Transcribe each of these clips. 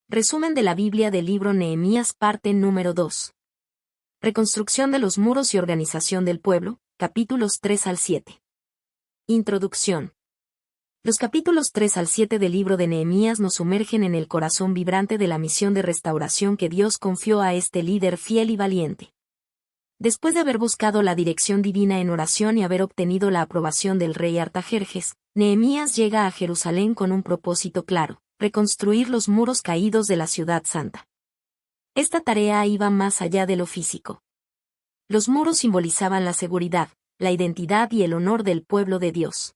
Resumen de la Biblia del libro Nehemías, parte número 2. Reconstrucción de los muros y organización del pueblo, capítulos 3 al 7. Introducción. Los capítulos 3 al 7 del libro de Nehemías nos sumergen en el corazón vibrante de la misión de restauración que Dios confió a este líder fiel y valiente. Después de haber buscado la dirección divina en oración y haber obtenido la aprobación del rey Artajerjes, Nehemías llega a Jerusalén con un propósito claro: reconstruir los muros caídos de la ciudad santa. Esta tarea iba más allá de lo físico. Los muros simbolizaban la seguridad, la identidad y el honor del pueblo de Dios.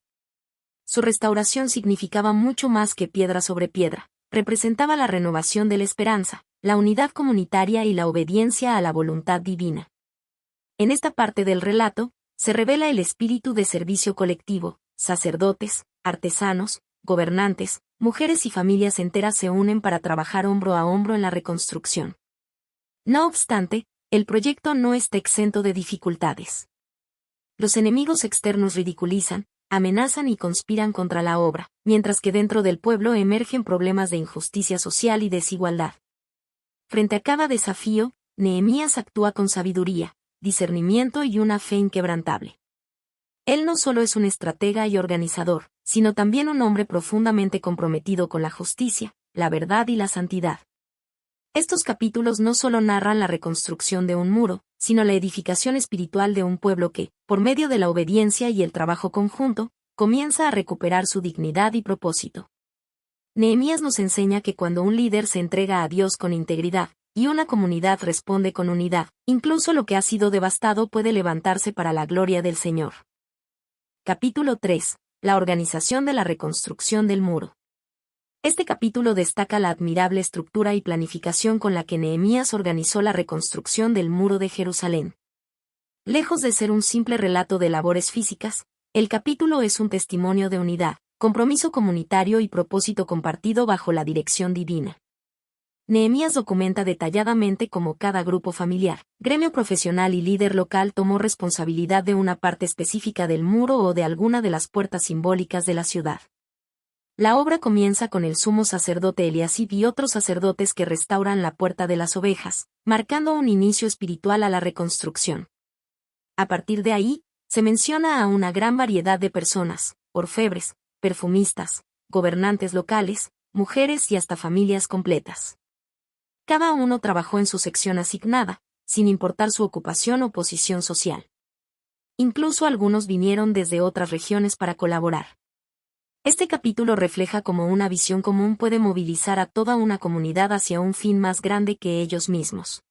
Su restauración significaba mucho más que piedra sobre piedra, representaba la renovación de la esperanza, la unidad comunitaria y la obediencia a la voluntad divina. En esta parte del relato, se revela el espíritu de servicio colectivo: sacerdotes, artesanos, gobernantes, mujeres y familias enteras se unen para trabajar hombro a hombro en la reconstrucción. No obstante, el proyecto no está exento de dificultades. Los enemigos externos ridiculizan, amenazan y conspiran contra la obra, mientras que dentro del pueblo emergen problemas de injusticia social y desigualdad. Frente a cada desafío, Nehemías actúa con sabiduría, discernimiento y una fe inquebrantable. Él no solo es un estratega y organizador, sino también un hombre profundamente comprometido con la justicia, la verdad y la santidad. Estos capítulos no solo narran la reconstrucción de un muro, sino la edificación espiritual de un pueblo que, por medio de la obediencia y el trabajo conjunto, comienza a recuperar su dignidad y propósito. Nehemías nos enseña que cuando un líder se entrega a Dios con integridad, y una comunidad responde con unidad, incluso lo que ha sido devastado puede levantarse para la gloria del Señor. Capítulo 3. La organización de la reconstrucción del muro. Este capítulo destaca la admirable estructura y planificación con la que Nehemías organizó la reconstrucción del muro de Jerusalén. Lejos de ser un simple relato de labores físicas, el capítulo es un testimonio de unidad, compromiso comunitario y propósito compartido bajo la dirección divina. Nehemías documenta detalladamente cómo cada grupo familiar, gremio profesional y líder local tomó responsabilidad de una parte específica del muro o de alguna de las puertas simbólicas de la ciudad. La obra comienza con el sumo sacerdote Eliasib y otros sacerdotes que restauran la puerta de las ovejas, marcando un inicio espiritual a la reconstrucción. A partir de ahí, se menciona a una gran variedad de personas: orfebres, perfumistas, gobernantes locales, mujeres y hasta familias completas. Cada uno trabajó en su sección asignada, sin importar su ocupación o posición social. Incluso algunos vinieron desde otras regiones para colaborar. Este capítulo refleja cómo una visión común puede movilizar a toda una comunidad hacia un fin más grande que ellos mismos.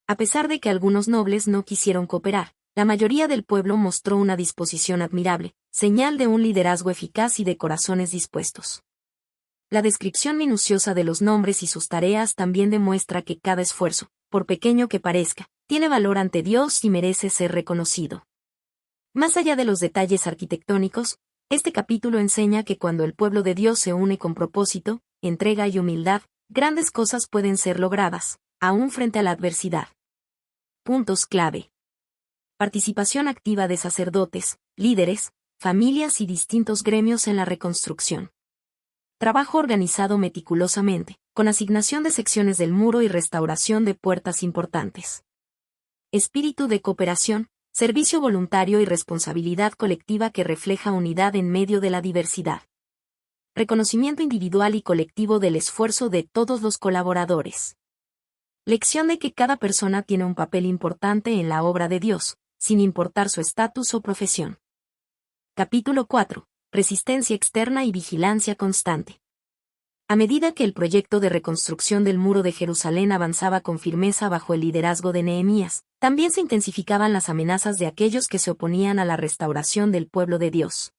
A pesar de que algunos nobles no quisieron cooperar, la mayoría del pueblo mostró una disposición admirable, señal de un liderazgo eficaz y de corazones dispuestos. La descripción minuciosa de los nombres y sus tareas también demuestra que cada esfuerzo, por pequeño que parezca, tiene valor ante Dios y merece ser reconocido. Más allá de los detalles arquitectónicos, este capítulo enseña que cuando el pueblo de Dios se une con propósito, entrega y humildad, grandes cosas pueden ser logradas, aún frente a la adversidad. Puntos clave. Participación activa de sacerdotes, líderes, familias y distintos gremios en la reconstrucción. Trabajo organizado meticulosamente, con asignación de secciones del muro y restauración de puertas importantes. Espíritu de cooperación, servicio voluntario y responsabilidad colectiva que refleja unidad en medio de la diversidad. Reconocimiento individual y colectivo del esfuerzo de todos los colaboradores. Lección de que cada persona tiene un papel importante en la obra de Dios, sin importar su estatus o profesión. Capítulo 4. Resistencia externa y vigilancia constante. A medida que el proyecto de reconstrucción del muro de Jerusalén avanzaba con firmeza bajo el liderazgo de Nehemías, también se intensificaban las amenazas de aquellos que se oponían a la restauración del pueblo de Dios.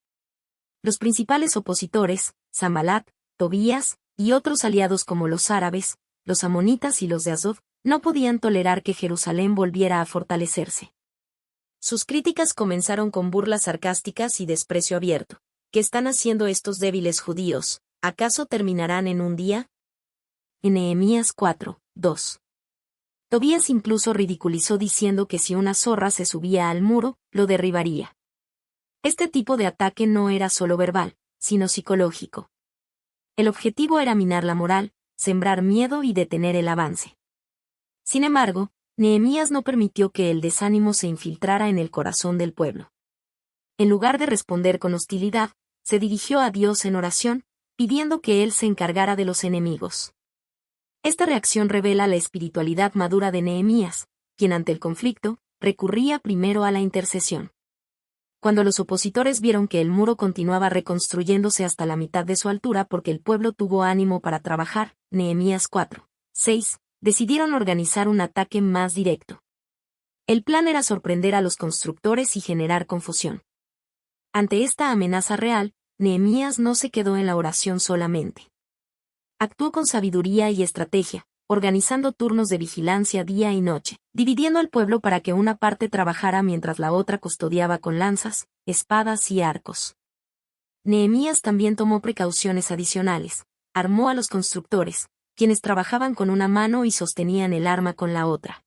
Los principales opositores, Sanbalat, Tobías, y otros aliados como los árabes, los amonitas y los de Asdod, no podían tolerar que Jerusalén volviera a fortalecerse. Sus críticas comenzaron con burlas sarcásticas y desprecio abierto. ¿Qué están haciendo estos débiles judíos? ¿Acaso terminarán en un día? En Nehemías 4, 2. Tobías incluso ridiculizó diciendo que si una zorra se subía al muro, lo derribaría. Este tipo de ataque no era solo verbal, sino psicológico. El objetivo era minar la moral, sembrar miedo y detener el avance. Sin embargo, Nehemías no permitió que el desánimo se infiltrara en el corazón del pueblo. En lugar de responder con hostilidad, se dirigió a Dios en oración, pidiendo que Él se encargara de los enemigos. Esta reacción revela la espiritualidad madura de Nehemías, quien ante el conflicto, recurría primero a la intercesión. Cuando los opositores vieron que el muro continuaba reconstruyéndose hasta la mitad de su altura porque el pueblo tuvo ánimo para trabajar, Nehemías 4:6, decidieron organizar un ataque más directo. El plan era sorprender a los constructores y generar confusión. Ante esta amenaza real, Nehemías no se quedó en la oración solamente. Actuó con sabiduría y estrategia, organizando turnos de vigilancia día y noche, dividiendo al pueblo para que una parte trabajara mientras la otra custodiaba con lanzas, espadas y arcos. Nehemías también tomó precauciones adicionales, armó a los constructores, quienes trabajaban con una mano y sostenían el arma con la otra.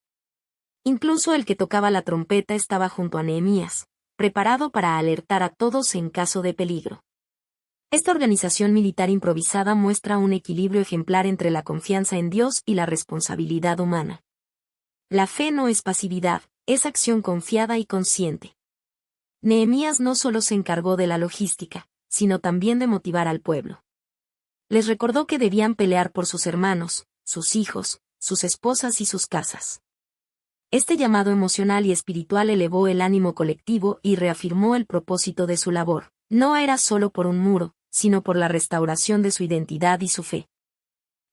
Incluso el que tocaba la trompeta estaba junto a Nehemías, preparado para alertar a todos en caso de peligro. Esta organización militar improvisada muestra un equilibrio ejemplar entre la confianza en Dios y la responsabilidad humana. La fe no es pasividad, es acción confiada y consciente. Nehemías no solo se encargó de la logística, sino también de motivar al pueblo. Les recordó que debían pelear por sus hermanos, sus hijos, sus esposas y sus casas. Este llamado emocional y espiritual elevó el ánimo colectivo y reafirmó el propósito de su labor. No era solo por un muro, sino por la restauración de su identidad y su fe.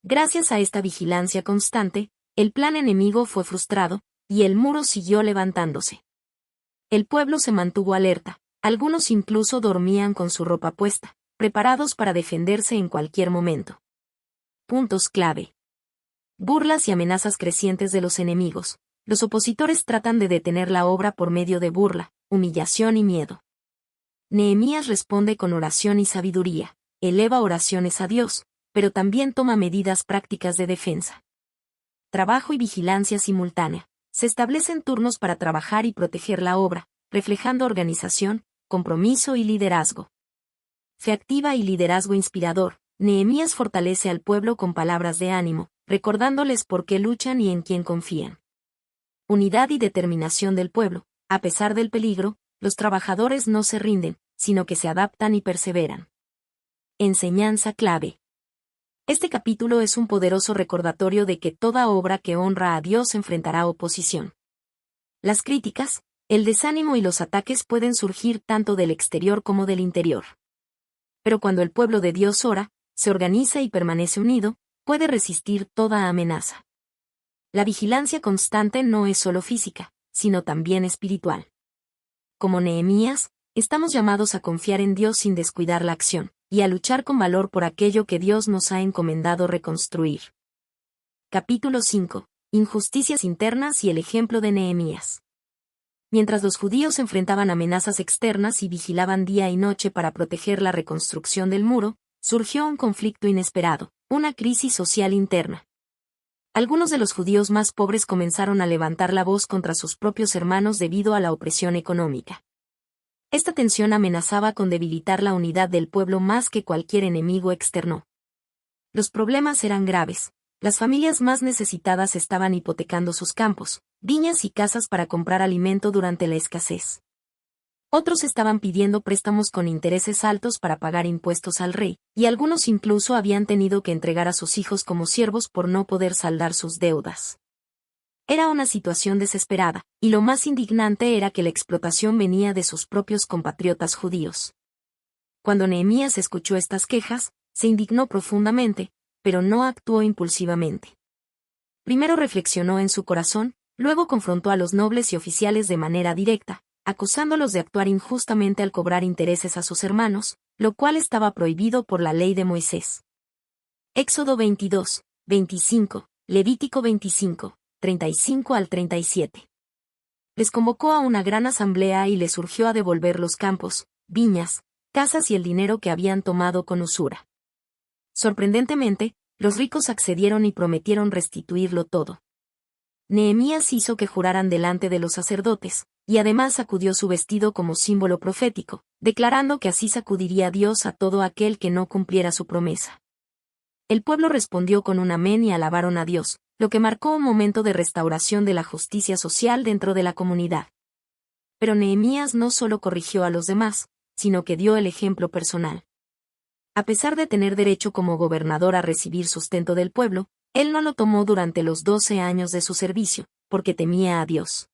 Gracias a esta vigilancia constante, el plan enemigo fue frustrado, y el muro siguió levantándose. El pueblo se mantuvo alerta, algunos incluso dormían con su ropa puesta, preparados para defenderse en cualquier momento. Puntos clave. Burlas y amenazas crecientes de los enemigos. Los opositores tratan de detener la obra por medio de burla, humillación y miedo. Nehemías responde con oración y sabiduría, eleva oraciones a Dios, pero también toma medidas prácticas de defensa. Trabajo y vigilancia simultánea. Se establecen turnos para trabajar y proteger la obra, reflejando organización, compromiso y liderazgo. Fe activa y liderazgo inspirador. Nehemías fortalece al pueblo con palabras de ánimo, recordándoles por qué luchan y en quién confían. Unidad y determinación del pueblo. A pesar del peligro, los trabajadores no se rinden, sino que se adaptan y perseveran. Enseñanza clave. Este capítulo es un poderoso recordatorio de que toda obra que honra a Dios enfrentará oposición. Las críticas, el desánimo y los ataques pueden surgir tanto del exterior como del interior. Pero cuando el pueblo de Dios ora, se organiza y permanece unido, puede resistir toda amenaza. La vigilancia constante no es solo física, sino también espiritual. Como Nehemías, estamos llamados a confiar en Dios sin descuidar la acción, y a luchar con valor por aquello que Dios nos ha encomendado reconstruir. Capítulo 5. Injusticias internas y el ejemplo de Nehemías. Mientras los judíos enfrentaban amenazas externas y vigilaban día y noche para proteger la reconstrucción del muro, surgió un conflicto inesperado, una crisis social interna. Algunos de los judíos más pobres comenzaron a levantar la voz contra sus propios hermanos debido a la opresión económica. Esta tensión amenazaba con debilitar la unidad del pueblo más que cualquier enemigo externo. Los problemas eran graves. Las familias más necesitadas estaban hipotecando sus campos, viñas y casas para comprar alimento durante la escasez. Otros estaban pidiendo préstamos con intereses altos para pagar impuestos al rey, y algunos incluso habían tenido que entregar a sus hijos como siervos por no poder saldar sus deudas. Era una situación desesperada, y lo más indignante era que la explotación venía de sus propios compatriotas judíos. Cuando Nehemías escuchó estas quejas, se indignó profundamente, pero no actuó impulsivamente. Primero reflexionó en su corazón, luego confrontó a los nobles y oficiales de manera directa, acusándolos de actuar injustamente al cobrar intereses a sus hermanos, lo cual estaba prohibido por la ley de Moisés. Éxodo 22, 25, Levítico 25, 35 al 37. Les convocó a una gran asamblea y les urgió a devolver los campos, viñas, casas y el dinero que habían tomado con usura. Sorprendentemente, los ricos accedieron y prometieron restituirlo todo. Nehemías hizo que juraran delante de los sacerdotes, y además sacudió su vestido como símbolo profético, declarando que así sacudiría Dios a todo aquel que no cumpliera su promesa. El pueblo respondió con un amén y alabaron a Dios, lo que marcó un momento de restauración de la justicia social dentro de la comunidad. Pero Nehemías no solo corrigió a los demás, sino que dio el ejemplo personal. A pesar de tener derecho como gobernador a recibir sustento del pueblo, él no lo tomó durante los 12 años de su servicio, porque temía a Dios.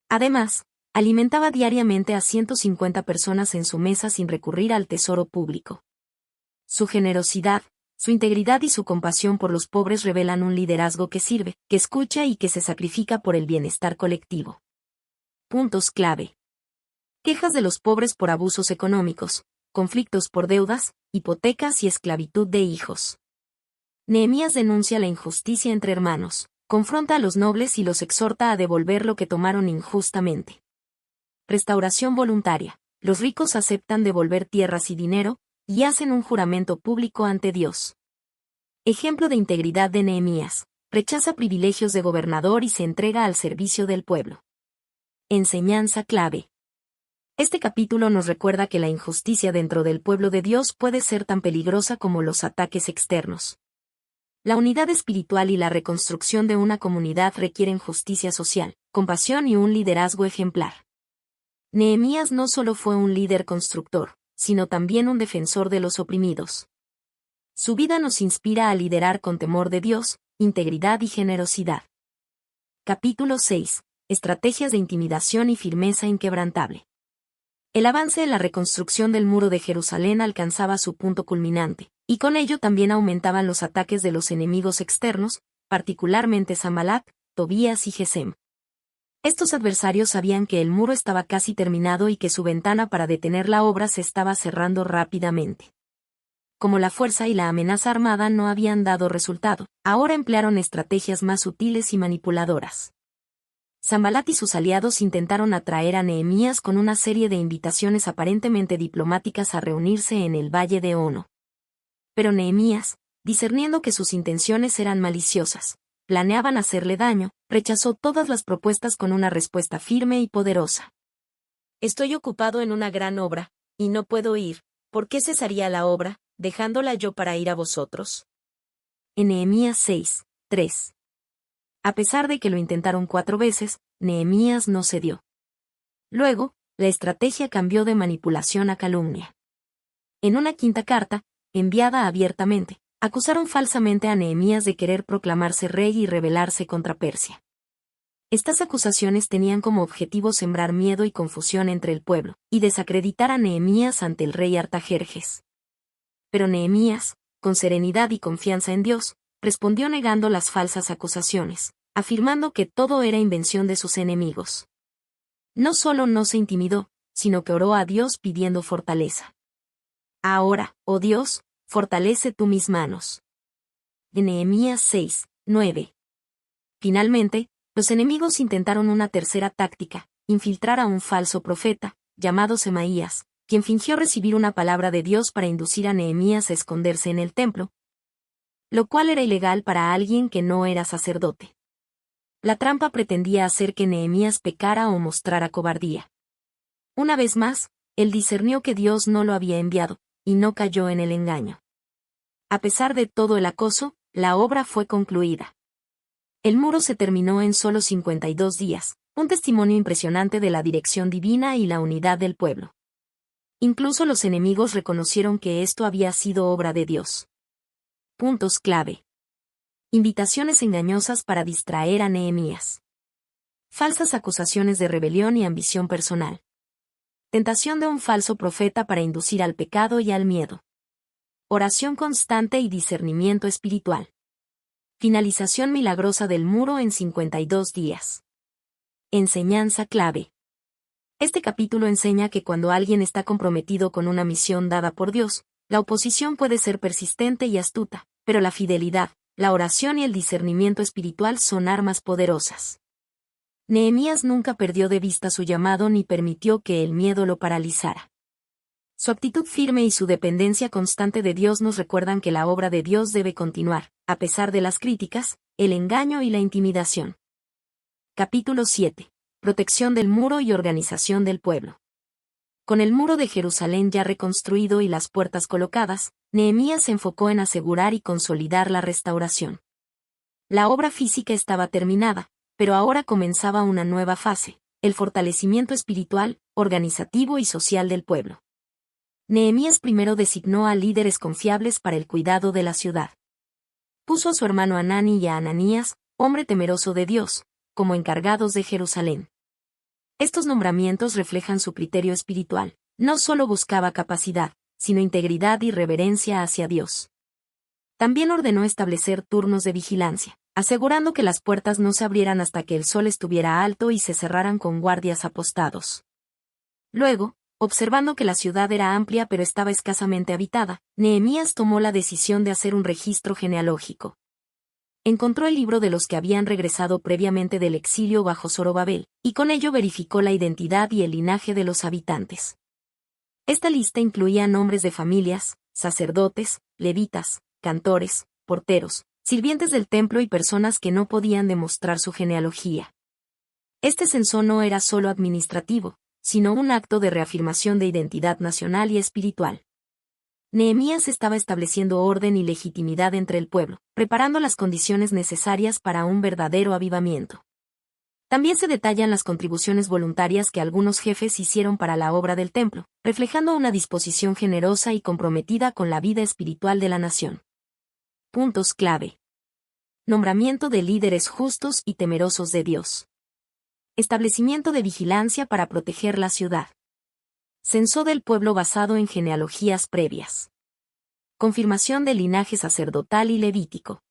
Además, alimentaba diariamente a 150 personas en su mesa sin recurrir al tesoro público. Su generosidad, su integridad y su compasión por los pobres revelan un liderazgo que sirve, que escucha y que se sacrifica por el bienestar colectivo. Puntos clave. Quejas de los pobres por abusos económicos, conflictos por deudas, hipotecas y esclavitud de hijos. Nehemías denuncia la injusticia entre hermanos, confronta a los nobles y los exhorta a devolver lo que tomaron injustamente. Restauración voluntaria. Los ricos aceptan devolver tierras y dinero, y hacen un juramento público ante Dios. Ejemplo de integridad de Nehemías. Rechaza privilegios de gobernador y se entrega al servicio del pueblo. Enseñanza clave. Este capítulo nos recuerda que la injusticia dentro del pueblo de Dios puede ser tan peligrosa como los ataques externos. La unidad espiritual y la reconstrucción de una comunidad requieren justicia social, compasión y un liderazgo ejemplar. Nehemías no solo fue un líder constructor, sino también un defensor de los oprimidos. Su vida nos inspira a liderar con temor de Dios, integridad y generosidad. Capítulo 6. Estrategias de intimidación y firmeza inquebrantable. El avance en la reconstrucción del muro de Jerusalén alcanzaba su punto culminante, y con ello también aumentaban los ataques de los enemigos externos, particularmente Sanbalat, Tobías y Gesem. Estos adversarios sabían que el muro estaba casi terminado y que su ventana para detener la obra se estaba cerrando rápidamente. Como la fuerza y la amenaza armada no habían dado resultado, ahora emplearon estrategias más sutiles y manipuladoras. Sanbalat y sus aliados intentaron atraer a Nehemías con una serie de invitaciones aparentemente diplomáticas a reunirse en el Valle de Ono. Pero Nehemías, discerniendo que sus intenciones eran maliciosas, planeaban hacerle daño, rechazó todas las propuestas con una respuesta firme y poderosa. Estoy ocupado en una gran obra, y no puedo ir. ¿Por qué cesaría la obra, dejándola yo para ir a vosotros? En Nehemías 6, 3. A pesar de que lo intentaron 4 veces, Nehemías no cedió. Luego, la estrategia cambió de manipulación a calumnia. En una quinta carta, enviada abiertamente, acusaron falsamente a Nehemías de querer proclamarse rey y rebelarse contra Persia. Estas acusaciones tenían como objetivo sembrar miedo y confusión entre el pueblo, y desacreditar a Nehemías ante el rey Artajerjes. Pero Nehemías, con serenidad y confianza en Dios, respondió negando las falsas acusaciones, afirmando que todo era invención de sus enemigos. No solo no se intimidó, sino que oró a Dios pidiendo fortaleza. Ahora, oh Dios, fortalece tú mis manos. De Nehemías 6, 9. Finalmente, los enemigos intentaron una tercera táctica, infiltrar a un falso profeta, llamado Semaías, quien fingió recibir una palabra de Dios para inducir a Nehemías a esconderse en el templo, lo cual era ilegal para alguien que no era sacerdote. La trampa pretendía hacer que Nehemías pecara o mostrara cobardía. Una vez más, él discernió que Dios no lo había enviado, y no cayó en el engaño. A pesar de todo el acoso, la obra fue concluida. El muro se terminó en solo 52 días, un testimonio impresionante de la dirección divina y la unidad del pueblo. Incluso los enemigos reconocieron que esto había sido obra de Dios. Puntos clave. Invitaciones engañosas para distraer a Nehemías. Falsas acusaciones de rebelión y ambición personal. Tentación de un falso profeta para inducir al pecado y al miedo. Oración constante y discernimiento espiritual. Finalización milagrosa del muro en 52 días. Enseñanza clave. Este capítulo enseña que cuando alguien está comprometido con una misión dada por Dios, la oposición puede ser persistente y astuta, pero la fidelidad, la oración y el discernimiento espiritual son armas poderosas. Nehemías nunca perdió de vista su llamado ni permitió que el miedo lo paralizara. Su actitud firme y su dependencia constante de Dios nos recuerdan que la obra de Dios debe continuar, a pesar de las críticas, el engaño y la intimidación. Capítulo 7. Protección del muro y organización del pueblo. Con el muro de Jerusalén ya reconstruido y las puertas colocadas, Nehemías se enfocó en asegurar y consolidar la restauración. La obra física estaba terminada, pero ahora comenzaba una nueva fase, el fortalecimiento espiritual, organizativo y social del pueblo. Nehemías primero designó a líderes confiables para el cuidado de la ciudad. Puso a su hermano Hanani y a Ananías, hombre temeroso de Dios, como encargados de Jerusalén. Estos nombramientos reflejan su criterio espiritual. No solo buscaba capacidad, sino integridad y reverencia hacia Dios. También ordenó establecer turnos de vigilancia, asegurando que las puertas no se abrieran hasta que el sol estuviera alto y se cerraran con guardias apostados. Luego, observando que la ciudad era amplia pero estaba escasamente habitada, Nehemías tomó la decisión de hacer un registro genealógico. Encontró el libro de los que habían regresado previamente del exilio bajo Zorobabel, y con ello verificó la identidad y el linaje de los habitantes. Esta lista incluía nombres de familias, sacerdotes, levitas, cantores, porteros, sirvientes del templo y personas que no podían demostrar su genealogía. Este censo no era solo administrativo, sino un acto de reafirmación de identidad nacional y espiritual. Nehemías estaba estableciendo orden y legitimidad entre el pueblo, preparando las condiciones necesarias para un verdadero avivamiento. También se detallan las contribuciones voluntarias que algunos jefes hicieron para la obra del templo, reflejando una disposición generosa y comprometida con la vida espiritual de la nación. Puntos clave. Nombramiento de líderes justos y temerosos de Dios. Establecimiento de vigilancia para proteger la ciudad. Censo del pueblo basado en genealogías previas. Confirmación del linaje sacerdotal y levítico.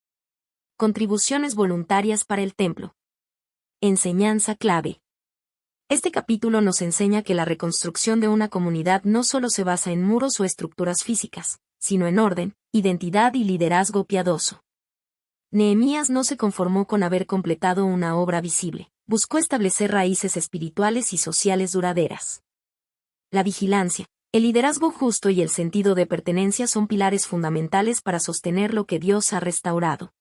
Contribuciones voluntarias para el templo. Enseñanza clave. Este capítulo nos enseña que la reconstrucción de una comunidad no solo se basa en muros o estructuras físicas, sino en orden, identidad y liderazgo piadoso. Nehemías no se conformó con haber completado una obra visible, buscó establecer raíces espirituales y sociales duraderas. La vigilancia, el liderazgo justo y el sentido de pertenencia son pilares fundamentales para sostener lo que Dios ha restaurado.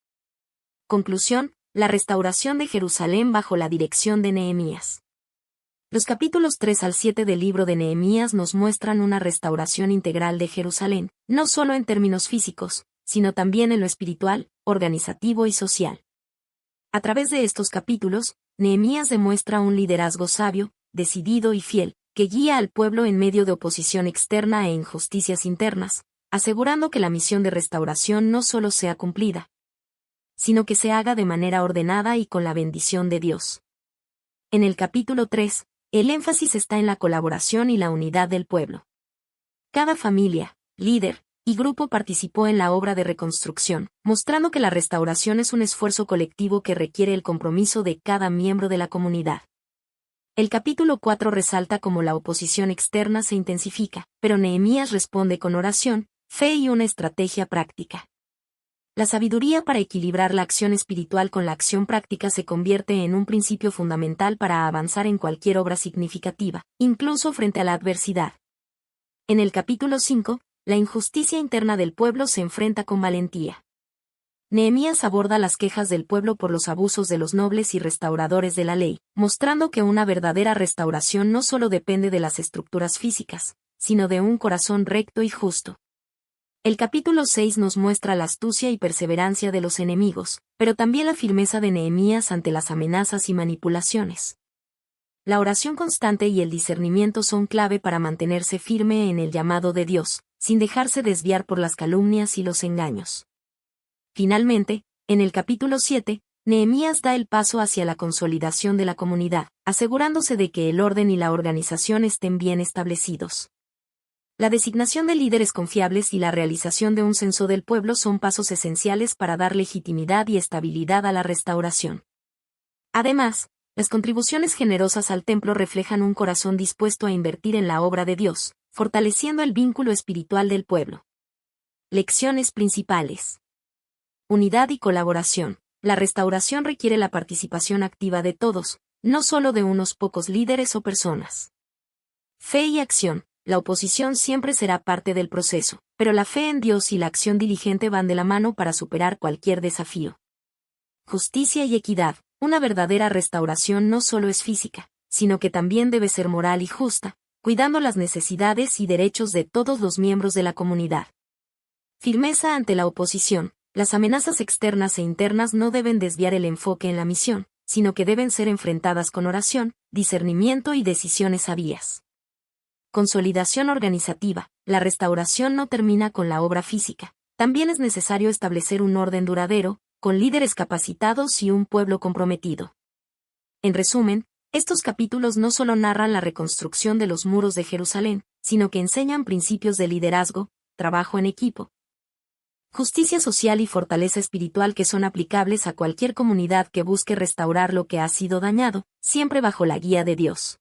Conclusión: la restauración de Jerusalén bajo la dirección de Nehemías. Los capítulos 3 al 7 del libro de Nehemías nos muestran una restauración integral de Jerusalén, no solo en términos físicos, sino también en lo espiritual, organizativo y social. A través de estos capítulos, Nehemías demuestra un liderazgo sabio, decidido y fiel, que guía al pueblo en medio de oposición externa e injusticias internas, asegurando que la misión de restauración no solo sea cumplida, sino que se haga de manera ordenada y con la bendición de Dios. En el capítulo 3, el énfasis está en la colaboración y la unidad del pueblo. Cada familia, líder y grupo participó en la obra de reconstrucción, mostrando que la restauración es un esfuerzo colectivo que requiere el compromiso de cada miembro de la comunidad. El capítulo 4 resalta cómo la oposición externa se intensifica, pero Nehemías responde con oración, fe y una estrategia práctica. La sabiduría para equilibrar la acción espiritual con la acción práctica se convierte en un principio fundamental para avanzar en cualquier obra significativa, incluso frente a la adversidad. En el capítulo 5, la injusticia interna del pueblo se enfrenta con valentía. Nehemías aborda las quejas del pueblo por los abusos de los nobles y restauradores de la ley, mostrando que una verdadera restauración no solo depende de las estructuras físicas, sino de un corazón recto y justo. El capítulo 6 nos muestra la astucia y perseverancia de los enemigos, pero también la firmeza de Nehemías ante las amenazas y manipulaciones. La oración constante y el discernimiento son clave para mantenerse firme en el llamado de Dios, sin dejarse desviar por las calumnias y los engaños. Finalmente, en el capítulo 7, Nehemías da el paso hacia la consolidación de la comunidad, asegurándose de que el orden y la organización estén bien establecidos. La designación de líderes confiables y la realización de un censo del pueblo son pasos esenciales para dar legitimidad y estabilidad a la restauración. Además, las contribuciones generosas al templo reflejan un corazón dispuesto a invertir en la obra de Dios, fortaleciendo el vínculo espiritual del pueblo. Lecciones principales. Unidad y colaboración. La restauración requiere la participación activa de todos, no solo de unos pocos líderes o personas. Fe y acción. La oposición siempre será parte del proceso, pero la fe en Dios y la acción diligente van de la mano para superar cualquier desafío. Justicia y equidad. Una verdadera restauración no solo es física, sino que también debe ser moral y justa, cuidando las necesidades y derechos de todos los miembros de la comunidad. Firmeza ante la oposición. Las amenazas externas e internas no deben desviar el enfoque en la misión, sino que deben ser enfrentadas con oración, discernimiento y decisiones sabias. Consolidación organizativa. La restauración no termina con la obra física. También es necesario establecer un orden duradero, con líderes capacitados y un pueblo comprometido. En resumen, estos capítulos no solo narran la reconstrucción de los muros de Jerusalén, sino que enseñan principios de liderazgo, trabajo en equipo, justicia social y fortaleza espiritual que son aplicables a cualquier comunidad que busque restaurar lo que ha sido dañado, siempre bajo la guía de Dios.